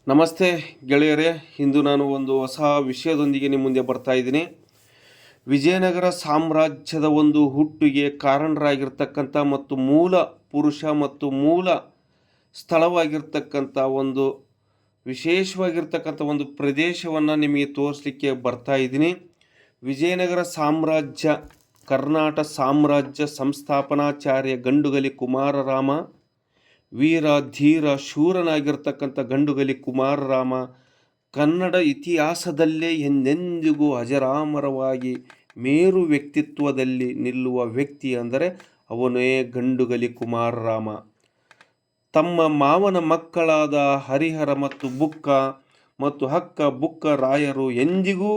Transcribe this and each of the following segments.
ನಮಸ್ತೆ ಗೆಳೆಯರೇ. ಇಂದು ನಾನು ಒಂದು ಹೊಸ ವಿಷಯದೊಂದಿಗೆ ನಿಮ್ಮ ಮುಂದೆ ಬರ್ತಾ ಇದ್ದೀನಿ. ವಿಜಯನಗರ ಸಾಮ್ರಾಜ್ಯದ ಒಂದು ಹುಟ್ಟಿಗೆ ಕಾರಣರಾಗಿರ್ತಕ್ಕಂಥ ಮತ್ತು ಮೂಲ ಪುರುಷ ಮತ್ತು ಮೂಲ ಸ್ಥಳವಾಗಿರ್ತಕ್ಕಂಥ ಒಂದು ವಿಶೇಷವಾಗಿರ್ತಕ್ಕಂಥ ಒಂದು ಪ್ರದೇಶವನ್ನು ನಿಮಗೆ ತೋರಿಸಲಿಕ್ಕೆ ಬರ್ತಾ ಇದ್ದೀನಿ. ವಿಜಯನಗರ ಸಾಮ್ರಾಜ್ಯ ಕರ್ನಾಟಕ ಸಾಮ್ರಾಜ್ಯ ಸಂಸ್ಥಾಪನಾಚಾರ್ಯ ಗಂಡುಗಲಿ ಕುಮಾರರಾಮ, ವೀರ ಧೀರ ಶೂರನಾಗಿರ್ತಕ್ಕಂಥ ಗಂಡುಗಲಿ ಕುಮಾರರಾಮ ಕನ್ನಡ ಇತಿಹಾಸದಲ್ಲೇ ಎಂದೆಂದಿಗೂ ಅಜರಾಮರವಾಗಿ ಮೇರು ವ್ಯಕ್ತಿತ್ವದಲ್ಲಿ ನಿಲ್ಲುವ ವ್ಯಕ್ತಿ ಅಂದರೆ ಅವನೇ ಗಂಡುಗಲಿ ಕುಮಾರರಾಮ. ತಮ್ಮ ಮಾವನ ಮಕ್ಕಳಾದ ಹರಿಹರ ಮತ್ತು ಬುಕ್ಕ ಮತ್ತು ಹಕ್ಕ ಬುಕ್ಕ ರಾಯರು ಎಂದಿಗೂ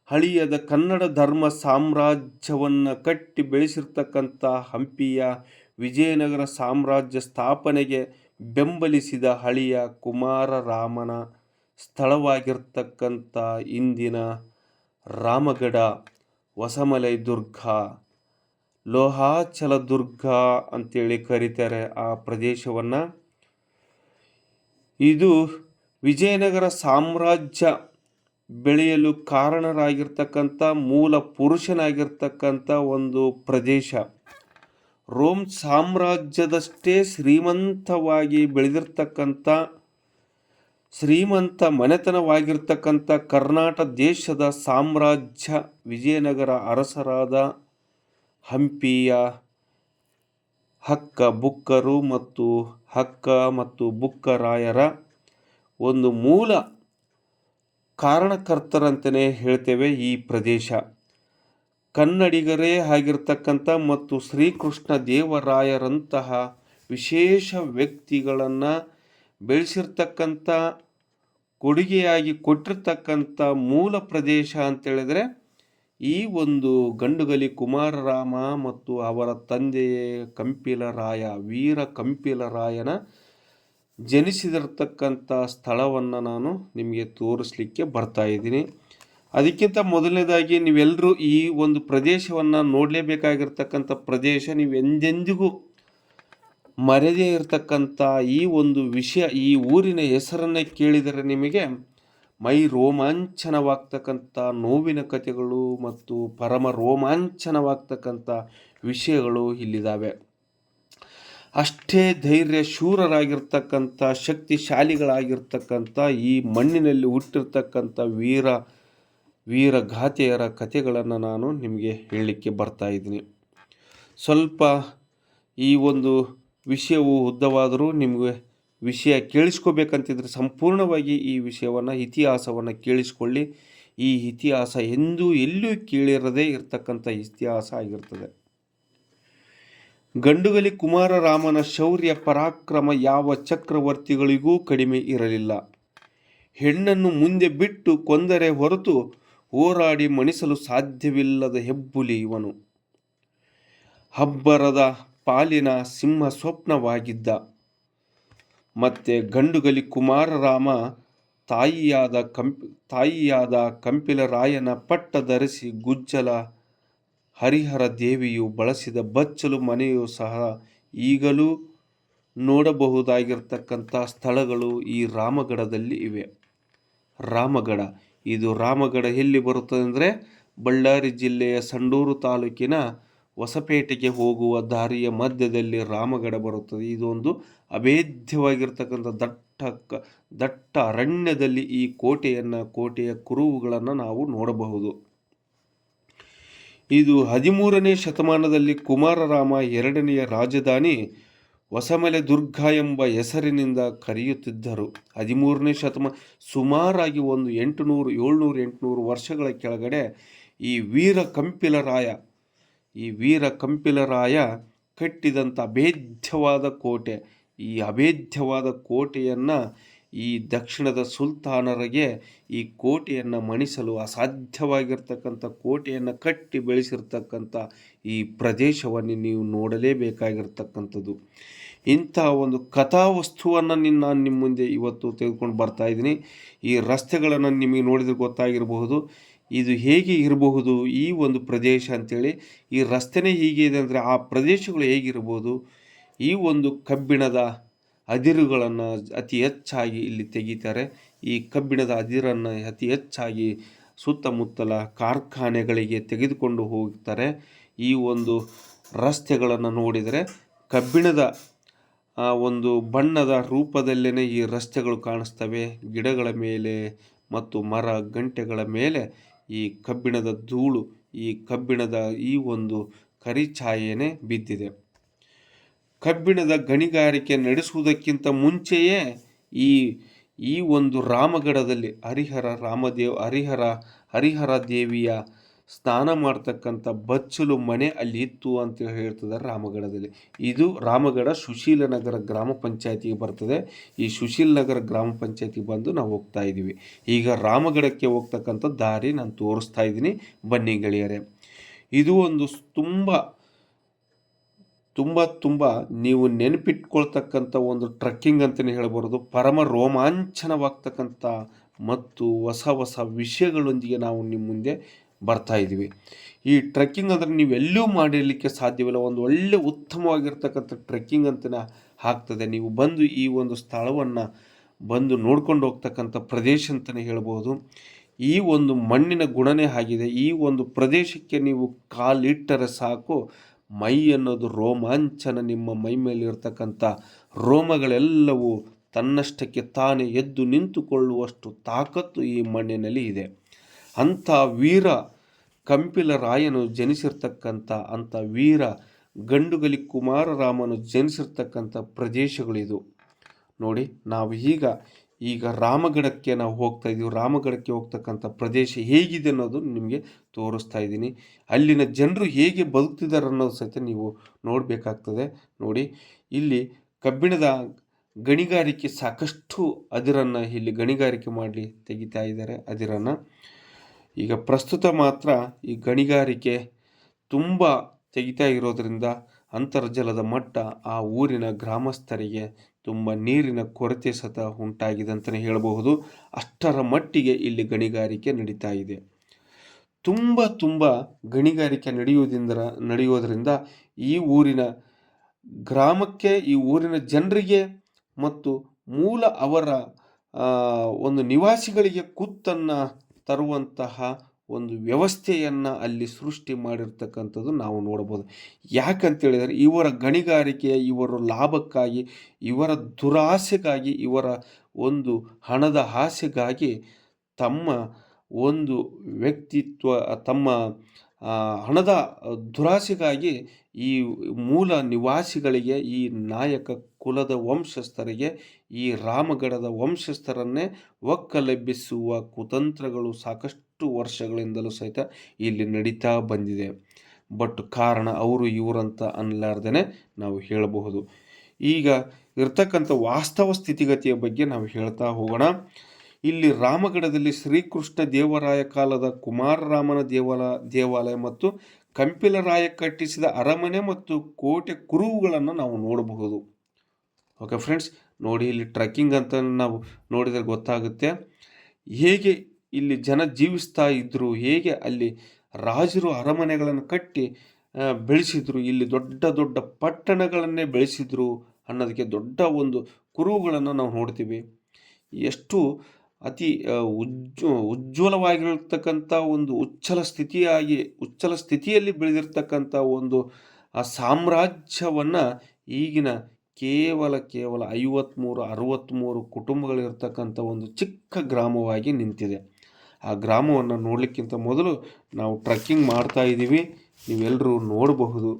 ಹಳಿಯದ ಕನ್ನಡ ಧರ್ಮ ಸಾಮ್ರಾಜ್ಯವನ್ನು ಕಟ್ಟಿ ಬೆಳೆಸಿರ್ತಕ್ಕಂಥ ಹಂಪಿಯ ವಿಜಯನಗರ ಸಾಮ್ರಾಜ್ಯ ಸ್ಥಾಪನೆಗೆ ಬೆಂಬಲಿಸಿದ ಹಳಿಯ ಕುಮಾರರಾಮನ ಸ್ಥಳವಾಗಿರ್ತಕ್ಕಂಥ ಇಂದಿನ ರಾಮಗಢ, ಹೊಸಮಲೈ ದುರ್ಗ, ಲೋಹಾಚಲ ದುರ್ಗ ಅಂತೇಳಿ ಕರೀತಾರೆ ಆ ಪ್ರದೇಶವನ್ನು. ಇದು ವಿಜಯನಗರ ಸಾಮ್ರಾಜ್ಯ ಬೆಳೆಯಲು ಕಾರಣರಾಗಿರ್ತಕ್ಕಂಥ ಮೂಲ ಪುರುಷನಾಗಿರ್ತಕ್ಕಂಥ ಒಂದು ಪ್ರದೇಶ. ರೋಮ್ ಸಾಮ್ರಾಜ್ಯದಷ್ಟೇ ಶ್ರೀಮಂತವಾಗಿ ಬೆಳೆದಿರ್ತಕ್ಕಂಥ ಶ್ರೀಮಂತ ಮನೆತನವಾಗಿರ್ತಕ್ಕಂಥ ಕರ್ನಾಟಕ ದೇಶದ ಸಾಮ್ರಾಜ್ಯ ವಿಜಯನಗರ ಅರಸರಾದ ಹಂಪಿಯ ಹಕ್ಕ ಬುಕ್ಕರು ಮತ್ತು ಹಕ್ಕ ಮತ್ತು ಬುಕ್ಕರಾಯರ ಒಂದು ಮೂಲ ಕಾರಣಕರ್ತರಂತಲೇ ಹೇಳ್ತೇವೆ. ಈ ಪ್ರದೇಶ ಕನ್ನಡಿಗರೇ ಆಗಿರ್ತಕ್ಕಂಥ ಮತ್ತು ಶ್ರೀಕೃಷ್ಣ ದೇವರಾಯರಂತಹ ವಿಶೇಷ ವ್ಯಕ್ತಿಗಳನ್ನು ಬೆಳೆಸಿರ್ತಕ್ಕಂಥ, ಕೊಡುಗೆಯಾಗಿ ಕೊಟ್ಟಿರ್ತಕ್ಕಂಥ ಮೂಲ ಪ್ರದೇಶ ಅಂತೇಳಿದರೆ ಈ ಒಂದು ಗಂಡುಗಲಿ ಕುಮಾರರಾಮ ಮತ್ತು ಅವರ ತಂದೆಯೇ ಕಂಪಿಲರಾಯ, ವೀರ ಕಂಪಿಲರಾಯನ ಜನಿಸಿದಿರ್ತಕ್ಕಂಥ ಸ್ಥಳವನ್ನು ನಾನು ನಿಮಗೆ ತೋರಿಸಲಿಕ್ಕೆ ಬರ್ತಾ ಇದ್ದೀನಿ. ಅದಕ್ಕಿಂತ ಮೊದಲನೇದಾಗಿ ನೀವೆಲ್ಲರೂ ಈ ಒಂದು ಪ್ರದೇಶವನ್ನು ನೋಡಲೇಬೇಕಾಗಿರ್ತಕ್ಕಂಥ ಪ್ರದೇಶ, ನೀವು ಎಂದೆಂದಿಗೂ ಮರೆಯದೇ ಇರತಕ್ಕಂಥ ಈ ಒಂದು ವಿಷಯ. ಈ ಊರಿನ ಹೆಸರನ್ನೇ ಕೇಳಿದರೆ ನಿಮಗೆ ಮೈ ರೋಮಾಂಚನವಾಗ್ತಕ್ಕಂಥ ನೋವಿನ ಕಥೆಗಳು ಮತ್ತು ಪರಮ ರೋಮಾಂಚನವಾಗ್ತಕ್ಕಂಥ ವಿಷಯಗಳು ಇಲ್ಲಿದ್ದಾವೆ. ಅಷ್ಟೇ ಧೈರ್ಯ ಶೂರರಾಗಿರ್ತಕ್ಕಂಥ, ಶಕ್ತಿಶಾಲಿಗಳಾಗಿರ್ತಕ್ಕಂಥ ಈ ಮಣ್ಣಿನಲ್ಲಿ ಹುಟ್ಟಿರ್ತಕ್ಕಂಥ ವೀರಗಾಥೆಯರ ಕಥೆಗಳನ್ನು ನಾನು ನಿಮಗೆ ಹೇಳಲಿಕ್ಕೆ ಬರ್ತಾ ಇದ್ದೀನಿ. ಸ್ವಲ್ಪ ಈ ಒಂದು ವಿಷಯವು ಉದ್ದವಾದರೂ ನಿಮಗೆ ವಿಷಯ ಕೇಳಿಸ್ಕೋಬೇಕಂತಿದ್ರೆ ಸಂಪೂರ್ಣವಾಗಿ ಈ ವಿಷಯವನ್ನು, ಇತಿಹಾಸವನ್ನು ಕೇಳಿಸ್ಕೊಳ್ಳಿ. ಈ ಇತಿಹಾಸ ಎಂದೂ ಎಲ್ಲೂ ಕೇಳಿರದೇ ಇರತಕ್ಕಂಥ ಇತಿಹಾಸ ಆಗಿರ್ತದೆ. ಗಂಡುಗಲಿ ಕುಮಾರರಾಮನ ಶೌರ್ಯ ಪರಾಕ್ರಮ ಯಾವ ಚಕ್ರವರ್ತಿಗಳಿಗೂ ಕಡಿಮೆ ಇರಲಿಲ್ಲ. ಹೆಣ್ಣನ್ನು ಮುಂದೆ ಬಿಟ್ಟು ಕೊಂದರೆ ಹೊರತು ಹೋರಾಡಿ ಮಣಿಸಲು ಸಾಧ್ಯವಿಲ್ಲದ ಹೆಬ್ಬುಲಿ ಇವನು. ಅಬ್ಬರದ ಪಾಲಿನ ಸಿಂಹ ಸ್ವಪ್ನವಾಗಿದ್ದ. ಮತ್ತೆ ಗಂಡುಗಲಿ ಕುಮಾರರಾಮ ತಾಯಿಯಾದ ಕಂಪಿಲರಾಯನ ಪಟ್ಟ ಧರಿಸಿ ಗುಜ್ಜಲ ಹರಿಹರ ದೇವಿಯು ಬಳಸಿದ ಬಚ್ಚಲು ಮನೆಯೂ ಸಹ ಈಗಲೂ ನೋಡಬಹುದಾಗಿರ್ತಕ್ಕಂಥ ಸ್ಥಳಗಳು ಈ ರಾಮಗಢದಲ್ಲಿ ಇವೆ. ರಾಮಗಢ, ಇದು ರಾಮಗಢ ಎಲ್ಲಿ ಬರುತ್ತದೆ ಅಂದರೆ ಬಳ್ಳಾರಿ ಜಿಲ್ಲೆಯ ಸಂಡೂರು ತಾಲೂಕಿನ ಹೊಸಪೇಟೆಗೆ ಹೋಗುವ ದಾರಿಯ ಮಧ್ಯದಲ್ಲಿ ರಾಮಗಢ ಬರುತ್ತದೆ. ಇದೊಂದು ಅಭೇದ್ಯವಾಗಿರ್ತಕ್ಕಂಥ ದಟ್ಟ ಅರಣ್ಯದಲ್ಲಿ ಈ ಕೋಟೆಯ ಕುರುಹುಗಳನ್ನು ನಾವು ನೋಡಬಹುದು. ಇದು 13ನೇ ಶತಮಾನದಲ್ಲಿ ಕುಮಾರರಾಮ ಎರಡನೆಯ ರಾಜಧಾನಿ ಹೊಸಮಲೆ ದುರ್ಗ ಎಂಬ ಹೆಸರಿನಿಂದ ಕರೆಯುತ್ತಿದ್ದರು. 13ನೇ ಶತಮಾನ, ಸುಮಾರಾಗಿ ಒಂದು 700 ವರ್ಷಗಳ ಕೆಳಗಡೆ ಈ ವೀರ ಕಂಪಿಲರಾಯ ಕಟ್ಟಿದಂಥ ಅಭೇದ್ಯವಾದ ಕೋಟೆ. ಈ ಅಭೇದ್ಯವಾದ ಕೋಟೆಯನ್ನು ಈ ದಕ್ಷಿಣದ ಸುಲ್ತಾನರಿಗೆ ಈ ಕೋಟೆಯನ್ನು ಮಣಿಸಲು ಅಸಾಧ್ಯವಾಗಿರ್ತಕ್ಕಂಥ ಕೋಟೆಯನ್ನು ಕಟ್ಟಿ ಬೆಳೆಸಿರ್ತಕ್ಕಂಥ ಈ ಪ್ರದೇಶವನ್ನು ನೀವು ನೋಡಲೇಬೇಕಾಗಿರ್ತಕ್ಕಂಥದ್ದು. ಇಂತಹ ಒಂದು ಕಥಾವಸ್ತುವನ್ನು ನಾನು ನಿಮ್ಮ ಮುಂದೆ ಇವತ್ತು ತೆಗೆದುಕೊಂಡು ಬರ್ತಾ ಇದ್ದೀನಿ. ಈ ರಸ್ತೆಗಳನ್ನು ನಿಮಗೆ ನೋಡಿದರೆ ಗೊತ್ತಾಗಿರಬಹುದು ಇದು ಹೇಗೆ ಇರಬಹುದು ಈ ಒಂದು ಪ್ರದೇಶ ಅಂಥೇಳಿ. ಈ ರಸ್ತೆನೇ ಹೀಗೆ ಇದೆ ಅಂದರೆ ಆ ಪ್ರದೇಶಗಳು ಹೇಗಿರ್ಬೋದು. ಈ ಒಂದು ಕಬ್ಬಿಣದ ಅದಿರುಗಳನ್ನು ಅತಿ ಹೆಚ್ಚಾಗಿ ಇಲ್ಲಿ ತೆಗಿತಾರೆ. ಈ ಕಬ್ಬಿಣದ ಅದಿರನ್ನು ಅತಿ ಹೆಚ್ಚಾಗಿ ಸುತ್ತಮುತ್ತಲ ಕಾರ್ಖಾನೆಗಳಿಗೆ ತೆಗೆದುಕೊಂಡು ಹೋಗ್ತಾರೆ. ಈ ಒಂದು ರಸ್ತೆಗಳನ್ನು ನೋಡಿದರೆ ಕಬ್ಬಿಣದ ಒಂದು ಬಣ್ಣದ ರೂಪದಲ್ಲೇ ಈ ರಸ್ತೆಗಳು ಕಾಣಿಸ್ತವೆ. ಗಿಡಗಳ ಮೇಲೆ ಮತ್ತು ಮರ ಗಂಟೆಗಳ ಮೇಲೆ ಈ ಕಬ್ಬಿಣದ ಧೂಳು, ಈ ಕಬ್ಬಿಣದ ಈ ಒಂದು ಕರಿಛಾಯೆನೇ ಬಿದ್ದಿದೆ. ಕಬ್ಬಿಣದ ಗಣಿಗಾರಿಕೆ ನಡೆಸುವುದಕ್ಕಿಂತ ಮುಂಚೆಯೇ ಈ ಒಂದು ರಾಮಗಢದಲ್ಲಿ ಹರಿಹರ ದೇವಿಯ ಸ್ನಾನ ಮಾಡ್ತಕ್ಕಂಥ ಬಚ್ಚಲು ಮನೆ ಅಲ್ಲಿ ಇತ್ತು ಅಂತ ಹೇಳ್ತಿದ್ದಾರೆ ರಾಮಗಢದಲ್ಲಿ. ಇದು ರಾಮಗಢ ಸುಶೀಲನಗರ ಗ್ರಾಮ ಪಂಚಾಯತಿಗೆ ಬರ್ತದೆ. ಈ ಸುಶೀಲನಗರ ಗ್ರಾಮ ಪಂಚಾಯತಿಗೆ ಬಂದು ನಾವು ಹೋಗ್ತಾ ಇದ್ದೀವಿ. ಈಗ ರಾಮಗಢಕ್ಕೆ ಹೋಗ್ತಕ್ಕಂಥ ದಾರಿ ನಾನು ತೋರಿಸ್ತಾ ಇದ್ದೀನಿ, ಬನ್ನಿ ಗೆಳೆಯರೆ. ಇದು ಒಂದು ತುಂಬ ನೀವು ನೆನಪಿಟ್ಕೊಳ್ತಕ್ಕಂಥ ಒಂದು ಟ್ರೆಕ್ಕಿಂಗ್ ಅಂತಲೇ ಹೇಳ್ಬೋದು. ಪರಮ ರೋಮಾಂಚನವಾಗ್ತಕ್ಕಂಥ ಮತ್ತು ಹೊಸ ವಿಷಯಗಳೊಂದಿಗೆ ನಾವು ನಿಮ್ಮ ಮುಂದೆ ಬರ್ತಾ ಇದ್ದೀವಿ. ಈ ಟ್ರೆಕ್ಕಿಂಗ್ ಅಂದರೆ ನೀವೆಲ್ಲೂ ಮಾಡಿರಲಿಕ್ಕೆ ಸಾಧ್ಯವಿಲ್ಲ. ಒಂದು ಒಳ್ಳೆ ಉತ್ತಮವಾಗಿರ್ತಕ್ಕಂಥ ಟ್ರೆಕ್ಕಿಂಗ್ ಅಂತಲೇ ಆಗ್ತದೆ. ನೀವು ಬಂದು ಈ ಒಂದು ಸ್ಥಳವನ್ನು ಬಂದು ನೋಡ್ಕೊಂಡು ಹೋಗ್ತಕ್ಕಂಥ ಪ್ರದೇಶ ಅಂತಲೇ ಹೇಳ್ಬೋದು. ಈ ಒಂದು ಮಣ್ಣಿನ ಗುಣನೇ ಆಗಿದೆ. ಈ ಒಂದು ಪ್ರದೇಶಕ್ಕೆ ನೀವು ಕಾಲಿಟ್ಟರೆ ಸಾಕು, ಮೈ ಅನ್ನೋದು ರೋಮಾಂಚನ, ನಿಮ್ಮ ಮೈ ಮೇಲೆ ಇರ್ತಕ್ಕಂಥ ರೋಮಗಳೆಲ್ಲವೂ ತನ್ನಷ್ಟಕ್ಕೆ ತಾನೇ ಎದ್ದು ನಿಂತುಕೊಳ್ಳುವಷ್ಟು ತಾಕತ್ತು ಈ ಮಣ್ಣಿನಲ್ಲಿ ಇದೆ. ಅಂಥ ವೀರ ಕಂಪಿಲರಾಯನು ಜನಿಸಿರ್ತಕ್ಕಂಥ ಅಂಥ ವೀರ ಗಂಡುಗಲಿ ಕುಮಾರರಾಮನು ಜನಿಸಿರ್ತಕ್ಕಂಥ ಪ್ರದೇಶಗಳಿದು ನೋಡಿ. ನಾವು ಈಗ ರಾಮಗಢಕ್ಕೆ ನಾವು ಹೋಗ್ತಾ ಇದ್ದೀವಿ. ರಾಮಗಢಕ್ಕೆ ಹೋಗ್ತಕ್ಕಂಥ ಪ್ರದೇಶ ಹೇಗಿದೆ ಅನ್ನೋದು ನಿಮಗೆ ತೋರಿಸ್ತಾ ಇದ್ದೀನಿ. ಅಲ್ಲಿನ ಜನರು ಹೇಗೆ ಬದುಕ್ತಿದ್ದಾರೆ ಅನ್ನೋದು ಸಹಿತ ನೀವು ನೋಡಬೇಕಾಗ್ತದೆ. ನೋಡಿ, ಇಲ್ಲಿ ಕಬ್ಬಿಣದ ಗಣಿಗಾರಿಕೆ ಸಾಕಷ್ಟು ಅದಿರನ್ನು ಇಲ್ಲಿ ಗಣಿಗಾರಿಕೆ ಮಾಡಿ ತೆಗಿತಾ ಇದ್ದಾರೆ ಅದಿರನ್ನು. ಈಗ ಪ್ರಸ್ತುತ ಮಾತ್ರ ಈ ಗಣಿಗಾರಿಕೆ ತುಂಬ ತೆಗಿತಾ ಇರೋದರಿಂದ ಅಂತರ್ಜಲದ ಮಟ್ಟ ಆ ಊರಿನ ಗ್ರಾಮಸ್ಥರಿಗೆ ತುಂಬ ನೀರಿನ ಕೊರತೆ ಸತ ಉಂಟಾಗಿದೆ ಅಂತಲೇ ಹೇಳಬಹುದು. ಅಷ್ಟರ ಮಟ್ಟಿಗೆ ಇಲ್ಲಿ ಗಣಿಗಾರಿಕೆ ನಡೀತಾ ಇದೆ. ತುಂಬ ಗಣಿಗಾರಿಕೆ ನಡೆಯೋದರಿಂದ ಈ ಊರಿನ ಗ್ರಾಮಕ್ಕೆ, ಈ ಊರಿನ ಜನರಿಗೆ ಮತ್ತು ಮೂಲ ಅವರ ಒಂದು ನಿವಾಸಿಗಳಿಗೆ ಕುತ್ತನ್ನು ತರುವಂತಹ ಒಂದು ವ್ಯವಸ್ಥೆಯನ್ನು ಅಲ್ಲಿ ಸೃಷ್ಟಿ ಮಾಡಿರ್ತಕ್ಕಂಥದ್ದು ನಾವು ನೋಡ್ಬೋದು. ಯಾಕಂತೇಳಿದರೆ ಇವರ ಗಣಿಗಾರಿಕೆ, ಇವರ ಲಾಭಕ್ಕಾಗಿ, ಇವರ ದುರಾಸೆಗಾಗಿ, ಇವರ ಒಂದು ಹಣದ ಆಸೆಗಾಗಿ ತಮ್ಮ ಒಂದು ವ್ಯಕ್ತಿತ್ವ, ತಮ್ಮ ಹಣದ ದುರಾಸೆಗಾಗಿ ಈ ಮೂಲ ನಿವಾಸಿಗಳಿಗೆ, ಈ ನಾಯಕ ಕುಲದ ವಂಶಸ್ಥರಿಗೆ, ಈ ರಾಮಗಢದ ವಂಶಸ್ಥರನ್ನೇ ಒಕ್ಕಲೆಬ್ಬಿಸುವ ಕುತಂತ್ರಗಳು ಸಾಕಷ್ಟು ವರ್ಷಗಳಿಂದಲೂ ಸಹಿತ ಇಲ್ಲಿ ನಡೀತಾ ಬಂದಿದೆ. ಬಟ್ ಕಾರಣ ಅವರು ಇವರಂತ ಅನ್ನಲಾರ್ದೇ ನಾವು ಹೇಳಬಹುದು. ಈಗ ಇರ್ತಕ್ಕಂಥ ವಾಸ್ತವ ಸ್ಥಿತಿಗತಿಯ ಬಗ್ಗೆ ನಾವು ಹೇಳ್ತಾ ಹೋಗೋಣ. ಇಲ್ಲಿ ರಾಮಗಢದಲ್ಲಿ ಶ್ರೀಕೃಷ್ಣ ದೇವರಾಯ ಕಾಲದ ಕುಮಾರರಾಮನ ದೇವಾಲಯ ಮತ್ತು ಕಂಪಿಲರಾಯ ಕಟ್ಟಿಸಿದ ಅರಮನೆ ಮತ್ತು ಕೋಟೆ ಕುರುಹುಗಳನ್ನು ನಾವು ನೋಡಬಹುದು. ಓಕೆ ಫ್ರೆಂಡ್ಸ್, ನೋಡಿ, ಇಲ್ಲಿ ಟ್ರೆಕ್ಕಿಂಗ್ ಅಂತ ನಾವು ನೋಡಿದರೆ ಗೊತ್ತಾಗುತ್ತೆ ಹೇಗೆ ಇಲ್ಲಿ ಜನ ಜೀವಿಸ್ತಾ ಇದ್ದರು, ಹೇಗೆ ಅಲ್ಲಿ ರಾಜರು ಅರಮನೆಗಳನ್ನು ಕಟ್ಟಿ ಬೆಳೆಸಿದ್ರು, ಇಲ್ಲಿ ದೊಡ್ಡ ಪಟ್ಟಣಗಳನ್ನೇ ಬೆಳೆಸಿದ್ರು ಅನ್ನೋದಕ್ಕೆ ದೊಡ್ಡ ಒಂದು ಕುರುಹುಗಳನ್ನು ನಾವು ನೋಡ್ತೀವಿ. ಎಷ್ಟು ಅತಿ ಉಜ್ವಲವಾಗಿರ್ತಕ್ಕಂಥ ಒಂದು ಉಚ್ಚಲ ಸ್ಥಿತಿಯಲ್ಲಿ ಬೆಳೆದಿರ್ತಕ್ಕಂಥ ಒಂದು ಆ ಸಾಮ್ರಾಜ್ಯವನ್ನು ಈಗಿನ ಕೇವಲ 53-63 ಕುಟುಂಬಗಳಿರ್ತಕ್ಕಂಥ ಒಂದು ಚಿಕ್ಕ ಗ್ರಾಮವಾಗಿ ನಿಂತಿದೆ. ಆ ಗ್ರಾಮವನ್ನು ನೋಡಲಿಕ್ಕಿಂತ ಮೊದಲು ನಾವು ಟ್ರೆಕ್ಕಿಂಗ್ ಮಾಡ್ತಾ ಇದ್ದೀವಿ, ನೀವೆಲ್ಲರೂ ನೋಡಬಹುದು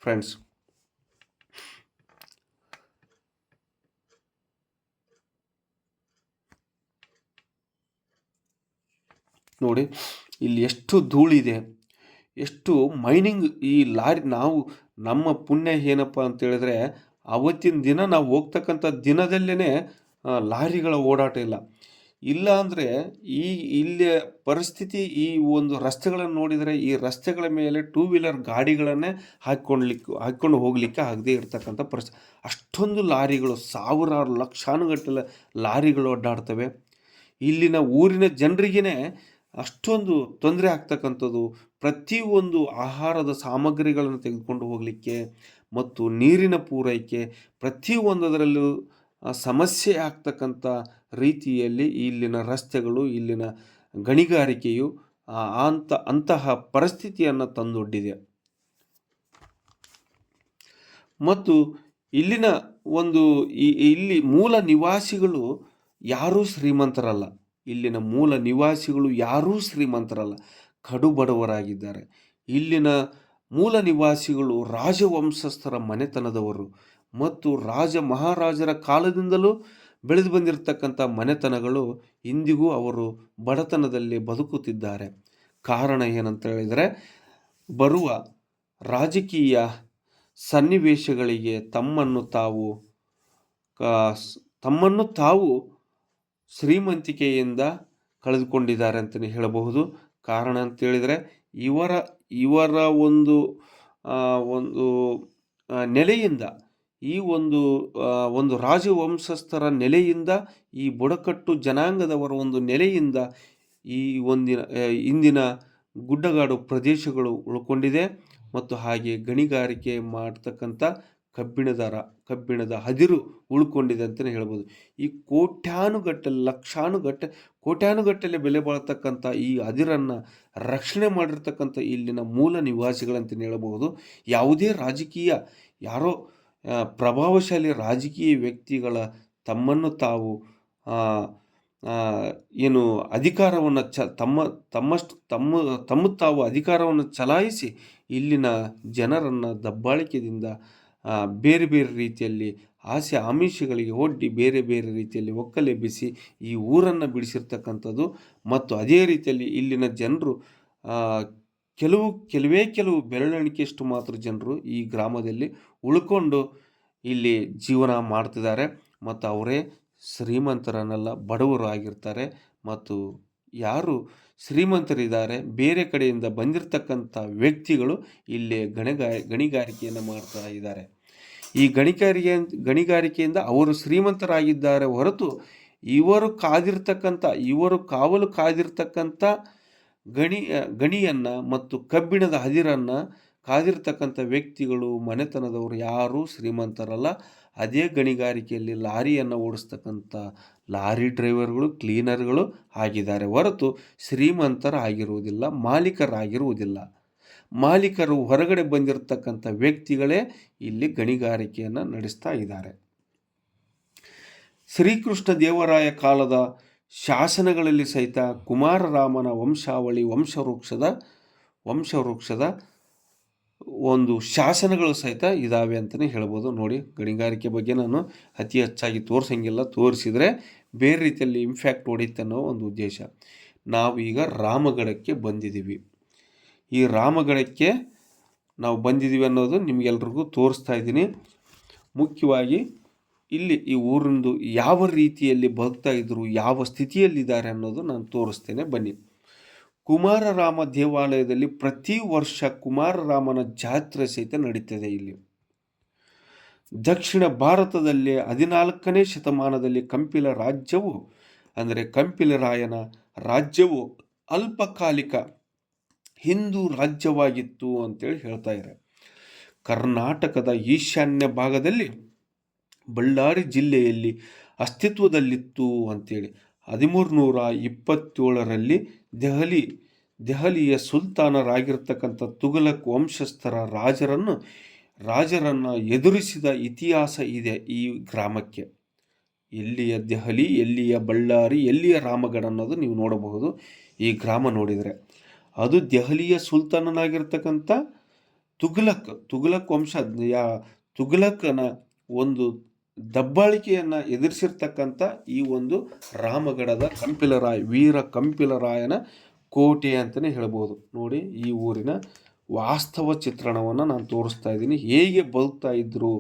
ಫ್ರೆಂಡ್ಸ್. ನೋಡಿ, ಇಲ್ಲಿ ಎಷ್ಟು ಧೂಳಿದೆ, ಎಷ್ಟು ಮೈನಿಂಗ್. ಈ ಲಾರಿ, ನಮ್ಮ ಪುಣ್ಯ ಏನಪ್ಪ ಅಂತೇಳಿದ್ರೆ ಅವತ್ತಿನ ದಿನ ನಾವು ಹೋಗ್ತಕ್ಕಂಥ ದಿನದಲ್ಲೇ ಲಾರಿಗಳ ಓಡಾಟ ಇಲ್ಲ ಅಂದರೆ ಇಲ್ಲಿಯ ಪರಿಸ್ಥಿತಿ, ಈ ಒಂದು ರಸ್ತೆಗಳನ್ನು ನೋಡಿದರೆ ಈ ರಸ್ತೆಗಳ ಮೇಲೆ 2 ವೀಲರ್ ಗಾಡಿಗಳನ್ನೇ ಹಾಕ್ಕೊಂಡು ಹೋಗಲಿಕ್ಕೆ ಆಗದೇ ಇರತಕ್ಕಂಥ ಪರಿಸ್ಥಿತಿ. ಅಷ್ಟೊಂದು ಲಾರಿಗಳು, ಸಾವಿರಾರು ಲಕ್ಷಾನುಗಟ್ಟಲೆ ಲಾರಿಗಳು ಅಡ್ಡಾಡ್ತವೆ. ಇಲ್ಲಿನ ಊರಿನ ಜನರಿಗೇ ಅಷ್ಟೊಂದು ತೊಂದರೆ ಆಗ್ತಕ್ಕಂಥದ್ದು. ಪ್ರತಿಯೊಂದು ಆಹಾರದ ಸಾಮಗ್ರಿಗಳನ್ನು ತೆಗೆದುಕೊಂಡು ಹೋಗಲಿಕ್ಕೆ ಮತ್ತು ನೀರಿನ ಪೂರೈಕೆ ಪ್ರತಿಯೊಂದರಲ್ಲೂ ಸಮಸ್ಯೆ ಆಗ್ತಕ್ಕಂಥ ರೀತಿಯಲ್ಲಿ ಇಲ್ಲಿನ ರಸ್ತೆಗಳು, ಇಲ್ಲಿನ ಗಣಿಗಾರಿಕೆಯು ಅಂತಹ ಪರಿಸ್ಥಿತಿಯನ್ನು ತಂದೊಡ್ಡಿದೆ. ಮತ್ತು ಇಲ್ಲಿನ ಇಲ್ಲಿ ಮೂಲ ನಿವಾಸಿಗಳು ಯಾರೂ ಶ್ರೀಮಂತರಲ್ಲ. ಇಲ್ಲಿನ ಮೂಲ ನಿವಾಸಿಗಳು ಯಾರೂ ಶ್ರೀಮಂತರಲ್ಲ, ಕಡುಬಡವರಾಗಿದ್ದಾರೆ. ಇಲ್ಲಿನ ಮೂಲ ನಿವಾಸಿಗಳು ರಾಜವಂಶಸ್ಥರ ಮನೆತನದವರು ಮತ್ತು ಮಹಾರಾಜರ ಕಾಲದಿಂದಲೂ ಬೆಳೆದು ಬಂದಿರತಕ್ಕಂಥ ಮನೆತನಗಳು ಇಂದಿಗೂ ಅವರು ಬಡತನದಲ್ಲಿ ಬದುಕುತ್ತಿದ್ದಾರೆ. ಕಾರಣ ಏನಂತ ಹೇಳಿದರೆ, ಬರುವ ರಾಜಕೀಯ ಸನ್ನಿವೇಶಗಳಿಗೆ ತಮ್ಮನ್ನು ತಾವು ಶ್ರೀಮಂತಿಕೆಯಿಂದ ಕಳೆದುಕೊಂಡಿದ್ದಾರೆ ಅಂತಲೇ ಹೇಳಬಹುದು. ಕಾರಣ ಅಂತೇಳಿದರೆ, ಇವರ ಒಂದು ನೆಲೆಯಿಂದ, ಈ ಒಂದು ರಾಜವಂಶಸ್ಥರ ನೆಲೆಯಿಂದ, ಈ ಬುಡಕಟ್ಟು ಜನಾಂಗದವರ ಒಂದು ನೆಲೆಯಿಂದ ಈ ಇಂದಿನ ಗುಡ್ಡಗಾಡು ಪ್ರದೇಶಗಳು ಉಳ್ಕೊಂಡಿದೆ. ಮತ್ತು ಹಾಗೆ ಗಣಿಗಾರಿಕೆ ಮಾಡ್ತಕ್ಕಂಥ ಕಬ್ಬಿಣದ ಹದಿರು ಉಳ್ಕೊಂಡಿದೆ ಅಂತಲೇ ಹೇಳ್ಬೋದು. ಈ ಕೋಟ್ಯಾನುಗಟ್ಟಲೆ ಬೆಲೆ ಬಾಳ್ತಕ್ಕಂಥ ಈ ಹದಿರನ್ನು ರಕ್ಷಣೆ ಮಾಡಿರ್ತಕ್ಕಂಥ ಇಲ್ಲಿನ ಮೂಲ ನಿವಾಸಿಗಳಂತಲೇ ಹೇಳಬಹುದು. ಯಾವುದೇ ಯಾರೋ ಪ್ರಭಾವಶಾಲಿ ರಾಜಕೀಯ ವ್ಯಕ್ತಿಗಳ ತಮ್ಮನ್ನು ತಾವು ಅಧಿಕಾರವನ್ನು ತಾವು ಅಧಿಕಾರವನ್ನು ಚಲಾಯಿಸಿ ಇಲ್ಲಿನ ಜನರನ್ನು ದಬ್ಬಾಳಿಕೆಯಿಂದ ಬೇರೆ ಬೇರೆ ರೀತಿಯಲ್ಲಿ ಆಸೆ ಆಮಿಷಗಳಿಗೆ ಒಡ್ಡಿ ಬೇರೆ ಬೇರೆ ರೀತಿಯಲ್ಲಿ ಒಕ್ಕಲೆಬ್ಬಿಸಿ ಈ ಊರನ್ನು ಬಿಡಿಸಿರ್ತಕ್ಕಂಥದ್ದು. ಮತ್ತು ಅದೇ ರೀತಿಯಲ್ಲಿ ಇಲ್ಲಿನ ಜನರು ಕೆಲವು ಬೆರಳೆಣಿಕೆಯಷ್ಟು ಮಾತ್ರ ಜನರು ಈ ಗ್ರಾಮದಲ್ಲಿ ಉಳ್ಕೊಂಡು ಇಲ್ಲಿ ಜೀವನ ಮಾಡ್ತಿದ್ದಾರೆ. ಮತ್ತು ಅವರೇ ಶ್ರೀಮಂತರನ್ನೆಲ್ಲ ಬಡವರು ಆಗಿರ್ತಾರೆ. ಮತ್ತು ಯಾರು ಶ್ರೀಮಂತರಿದ್ದಾರೆ, ಬೇರೆ ಕಡೆಯಿಂದ ಬಂದಿರತಕ್ಕಂಥ ವ್ಯಕ್ತಿಗಳು ಇಲ್ಲಿ ಗಣಿಗಾರಿಕೆಯನ್ನು ಮಾಡ್ತಾ ಇದ್ದಾರೆ. ಈ ಗಣಿಗಾರಿಕೆಯಿಂದ ಅವರು ಶ್ರೀಮಂತರಾಗಿದ್ದಾರೆ ಹೊರತು ಇವರು ಕಾವಲು ಕಾದಿರ್ತಕ್ಕಂಥ ಗಣಿಯನ್ನು ಮತ್ತು ಕಬ್ಬಿಣದ ಹದಿರನ್ನು ಕಾದಿರ್ತಕ್ಕಂಥ ವ್ಯಕ್ತಿಗಳು, ಮನೆತನದವರು ಯಾರೂ ಶ್ರೀಮಂತರಲ್ಲ. ಅದೇ ಗಣಿಗಾರಿಕೆಯಲ್ಲಿ ಲಾರಿಯನ್ನು ಓಡಿಸ್ತಕ್ಕಂಥ ಲಾರಿ ಡ್ರೈವರ್ಗಳು, ಕ್ಲೀನರ್ಗಳು ಆಗಿದ್ದಾರೆ ಹೊರತು ಶ್ರೀಮಂತರಾಗಿರುವುದಿಲ್ಲ, ಮಾಲೀಕರಾಗಿರುವುದಿಲ್ಲ. ಮಾಲೀಕರು ಹೊರಗಡೆ ಬಂದಿರತಕ್ಕಂಥ ವ್ಯಕ್ತಿಗಳೇ ಇಲ್ಲಿ ಗಣಿಗಾರಿಕೆಯನ್ನು ನಡೆಸ್ತಾ ಇದ್ದಾರೆ. ಶ್ರೀಕೃಷ್ಣ ದೇವರಾಯ ಕಾಲದ ಶಾಸನಗಳಲ್ಲಿ ಸಹಿತ ಕುಮಾರರಾಮನ ವಂಶಾವಳಿ ವಂಶವೃಕ್ಷದ ಒಂದು ಶಾಸನಗಳು ಸಹಿತ ಇದ್ದಾವೆ ಅಂತಲೇ ಹೇಳ್ಬೋದು. ನೋಡಿ, ಗಣಿಗಾರಿಕೆ ಬಗ್ಗೆ ನಾನು ಅತಿ ಹೆಚ್ಚಾಗಿ ತೋರಿಸಂಗಿಲ್ಲ, ತೋರಿಸಿದರೆ ಬೇರೆ ರೀತಿಯಲ್ಲಿ ಇಂಪ್ಯಾಕ್ಟ್ ಹೊಡಿತೆ ಅನ್ನೋ ಒಂದು ಉದ್ದೇಶ. ನಾವು ಈಗ ರಾಮಗಢಕ್ಕೆ ಬಂದಿದ್ದೀವಿ. ಈ ರಾಮಗಢಕ್ಕೆ ನಾವು ಬಂದಿದ್ದೀವಿ ಅನ್ನೋದು ನಿಮಗೆಲ್ರಿಗೂ ತೋರಿಸ್ತಾ ಇದ್ದೀನಿ. ಮುಖ್ಯವಾಗಿ ಇಲ್ಲಿ ಈ ಊರಿಂದು ಯಾವ ರೀತಿಯಲ್ಲಿ ಬದುಕ್ತಾ ಇದ್ರು, ಯಾವ ಸ್ಥಿತಿಯಲ್ಲಿದ್ದಾರೆ ಅನ್ನೋದು ನಾನು ತೋರಿಸ್ತೇನೆ, ಬನ್ನಿ. ಕುಮಾರರಾಮ ದೇವಾಲಯದಲ್ಲಿ ಪ್ರತಿ ವರ್ಷ ಕುಮಾರರಾಮನ ಜಾತ್ರೆ ಸಹಿತ ನಡೀತದೆ. ಇಲ್ಲಿ ದಕ್ಷಿಣ ಭಾರತದಲ್ಲಿ 14ನೇ ಶತಮಾನದಲ್ಲಿ ಕಂಪಿಲರಾಯನ ರಾಜ್ಯವು ಅಲ್ಪಕಾಲಿಕ ಹಿಂದೂ ರಾಜ್ಯವಾಗಿತ್ತು ಅಂತೇಳಿ ಹೇಳ್ತಾ ಇದ್ದಾರೆ. ಕರ್ನಾಟಕದ ಈಶಾನ್ಯ ಭಾಗದಲ್ಲಿ ಬಳ್ಳಾರಿ ಜಿಲ್ಲೆಯಲ್ಲಿ ಅಸ್ತಿತ್ವದಲ್ಲಿತ್ತು ಅಂತೇಳಿ 1327ರಲ್ಲಿ ದೆಹಲಿಯ ಸುಲ್ತಾನರಾಗಿರ್ತಕ್ಕಂಥ ತುಘಲಕ್ ವಂಶಸ್ಥರ ರಾಜರನ್ನು ಎದುರಿಸಿದ ಇತಿಹಾಸ ಇದೆ ಈ ಗ್ರಾಮಕ್ಕೆ. ಎಲ್ಲಿಯ ದೆಹಲಿ, ಎಲ್ಲಿಯ ಬಳ್ಳಾರಿ, ಎಲ್ಲಿಯ ರಾಮಗಢ ಅನ್ನೋದು ನೀವು ನೋಡಬಹುದು. ಈ ಗ್ರಾಮ ನೋಡಿದರೆ ಅದು ದೆಹಲಿಯ ಸುಲ್ತಾನನಾಗಿರ್ತಕ್ಕಂಥ ತುಘಲಕ್ ತುಘಲಕನ ಒಂದು ದಬ್ಬಾಳಿಕೆಯನ್ನು ಎದುರಿಸಿರ್ತಕ್ಕಂಥ ಈ ಒಂದು ರಾಮಗಢದ ವೀರ ಕಂಪಿಲರಾಯನ ಕೋಟೆ ಅಂತಲೇ ಹೇಳ್ಬೋದು. ನೋಡಿ, ಈ ಊರಿನ ವಾಸ್ತವ ಚಿತ್ರಣವನ್ನು ನಾನು ತೋರಿಸ್ತಾ ಇದ್ದೀನಿ. ಹೇಗೆ ಬದುಕ್ತಾ ಇದ್ದರು,